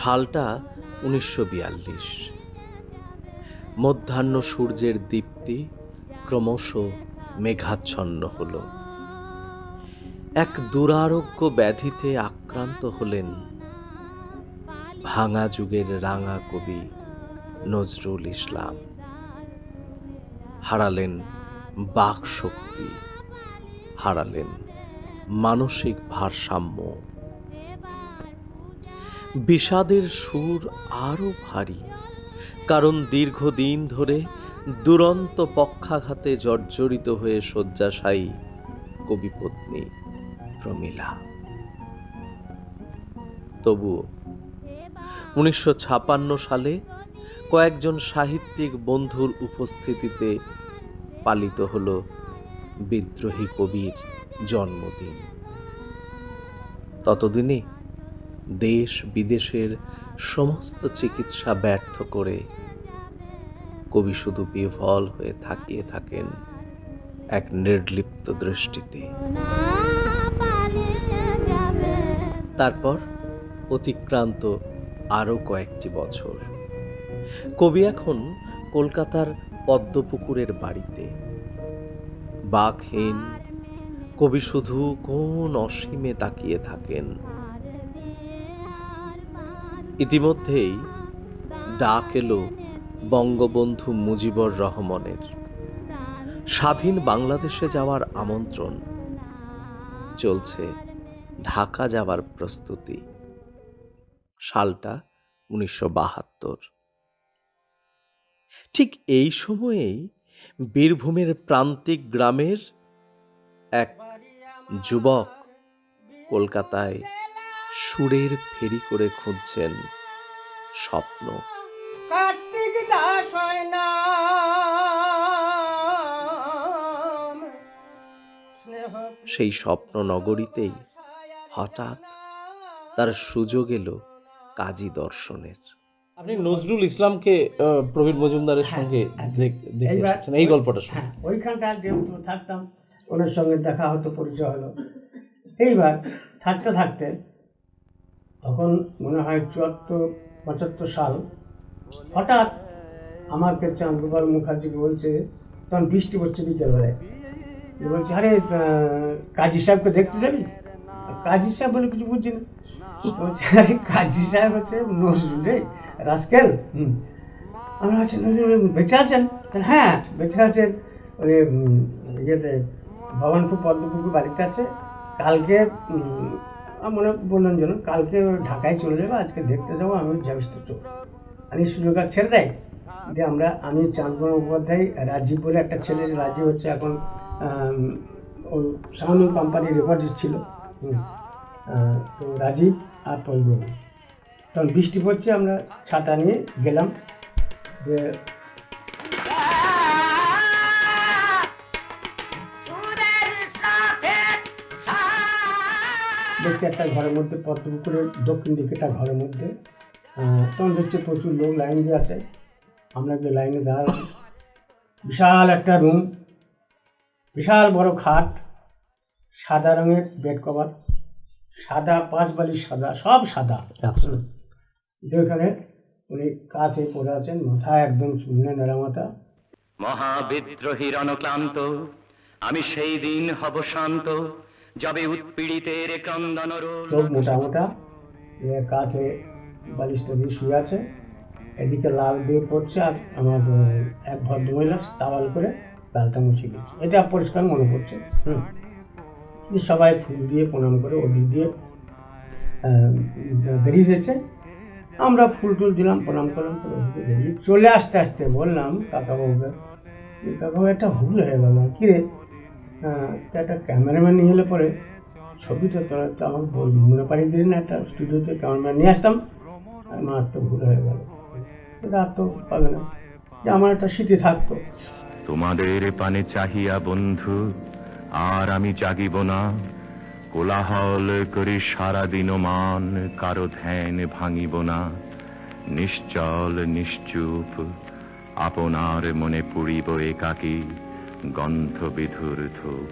সালটা 1942। মধ্যাহ্ন সূর্যের দীপ্তি ক্রমশ মেঘাচ্ছন্ন হল। এক দুরারোগ্য ব্যাধিতে আক্রান্ত হলেন ভাঙা যুগের রাঙা কবি নজরুল ইসলাম। হারালেন বাক শক্তি, হারালেন মানসিক ভারসাম্য। বিষাদের সুর আরো ভারী, কারণ দীর্ঘদিন ধরে দুরন্ত পক্ষাঘাতে জর্জরিত হয়ে শয্যাশায়ী কবিপত্নী প্রমীলা। তবুও 1956 সালে কয়েকজন সাহিত্যিক বন্ধুর উপস্থিতিতে পালিত হল বিদ্রোহী কবির জন্মদিন। ততদিনে দেশ বিদেশের সমস্ত চিকিৎসা ব্যর্থ করে কবি শুধু বিহ্বল হয়ে তাকিয়ে থাকেন এক নির্লিপ্ত দৃষ্টিতে। তারপর অতিক্রান্ত আরো কয়েকটি বছর। কবি এখন কলকাতার পদ্মপুকুরের বাড়িতে। বাকহীন কবি শুধু কোন অসীমে তাকিয়ে থাকেন। ইতিমধ্যেই ডাক এলো বঙ্গবন্ধু মুজিবুর রহমানের। স্বাধীন বাংলাদেশে যাওয়ার আমন্ত্রণ। চলছে ঢাকা যাওয়ার প্রস্তুতি। সালটা 1972। ঠিক এই সময়েই বীরভূমের প্রান্তিক গ্রামের এক যুবক কলকাতায় সুরের ফেরি করে খুঁজছেন স্বপ্ন। সেই স্বপ্ন নগরীতেই হঠাৎ তার সুযোগ এলো কাজী দর্শনের। আপনি নজরুল ইসলামকে প্রবীর মজুমদারের সঙ্গে দেখেছেন, এই গল্পটা শুনে। ওইখানটা যেহেতু থাকতাম, ওনার সঙ্গে দেখা হতো, পরিচয় হলো। এইবার থাকতে থাকতে তখন মনে হয় 74-75 সাল, হঠাৎ আমাকে চাঁদগোপাল মুখার্জিকে বলছে, তখন বৃষ্টি পড়ছে বিকেলবেলায়, বলছে আরে কাজী সাহেবকে দেখতে যাবি? কাজী সাহেব বলে কিছু বুঝছি না। বলছে আরে কাজী সাহেব হচ্ছে নজরুল রে, রাস্কেল। আমরা হচ্ছে বেঁচে আছেন? হ্যাঁ বেঁচে আছেন, ওই ইয়েতে ভবানপুর পদ্মপুকুর বাড়িতে আছে। কালকে মনে বললেন যেন কালকে ঢাকায় চলে যাবো, আজকে দেখতে যাবো। আমি যাবিস তো চোখ, আমি সুযোগ আর ছেড়ে দেয় দিয়ে আমি চাঁদগোপাল মুখোপাধ্যায়, রাজীব বলে একটা ছেলে, রাজীব হচ্ছে এখন ওই সাউন্ড কোম্পানির রেকর্ডিস্ট ছিল। তো রাজীব আর পরিবাবু, তখন বৃষ্টি পড়ছে, আমরা ছাতা নিয়ে গেলাম। যে দেখছি একটা ঘরের মধ্যে, পদ্মপুকুরের দক্ষিণ দিকে একটা ঘরের মধ্যে, তখন দেখছি প্রচুর লোক লাইন দিয়ে আছে। আমরা যে লাইনে দাঁড়ালাম, বিশাল একটা রুম, বিশাল বড় খাট, সাদা রঙের বেড কভার, সাদা 5 বালিশ, সাদা, সব সাদা। যেখানে উনি কাছে পড়ে আছেন, মাথায় একদম চুলে নেড়া মাথা। মহাবিদ্রোহীর অনক্লান্ত আমি সেই দিন হব শান্ত, যাবে উৎপীড়িতের ক্রন্দন রোল। চোখ মোটা মোটা, কাছে বালিশটা দিয়ে শুয়ে আছে, এদিকে লাল দিয়ে পড়ছে, আর আমার এক ভদ্রমহিলা তাওয়াল করে লালটা মুছে দিচ্ছে। এটা পরিষ্কার মনে পড়ছে। সবাই ফুল দিয়ে প্রণাম করে ওদিক দিয়ে বেরিয়ে গেছে। আমরা ফুল টুল দিলাম, প্রণাম করলাম, বেরিয়ে চলে আসতে আসতে বললাম কাকাবাবুকে, কাকাবাবু একটা ভুল হয়ে গেল। কী রে? একটা ক্যামেরাম্যান নিয়ে এলে পরে ছবিটা তোরা তো আমার মনে পাঠিয়ে দিলি না, একটা স্টুডিওতে ক্যামেরাম্যান নিয়ে আসতাম। আমার তো ভুল হয়ে গেল, এটা আর তো পাবে না, যে আমার একটা স্মৃতি থাকতো। তোমাদের পানে চাহিয়া বন্ধু আর আমি জাগিব না, কোলাহল করি সারাদিন মান, কারো ধ্যান ভাঙিব না। নিশ্চল নিশ্চুপ আপনার মনে পুড়িব একাকী, গন্ধ বিধুর ধূপ।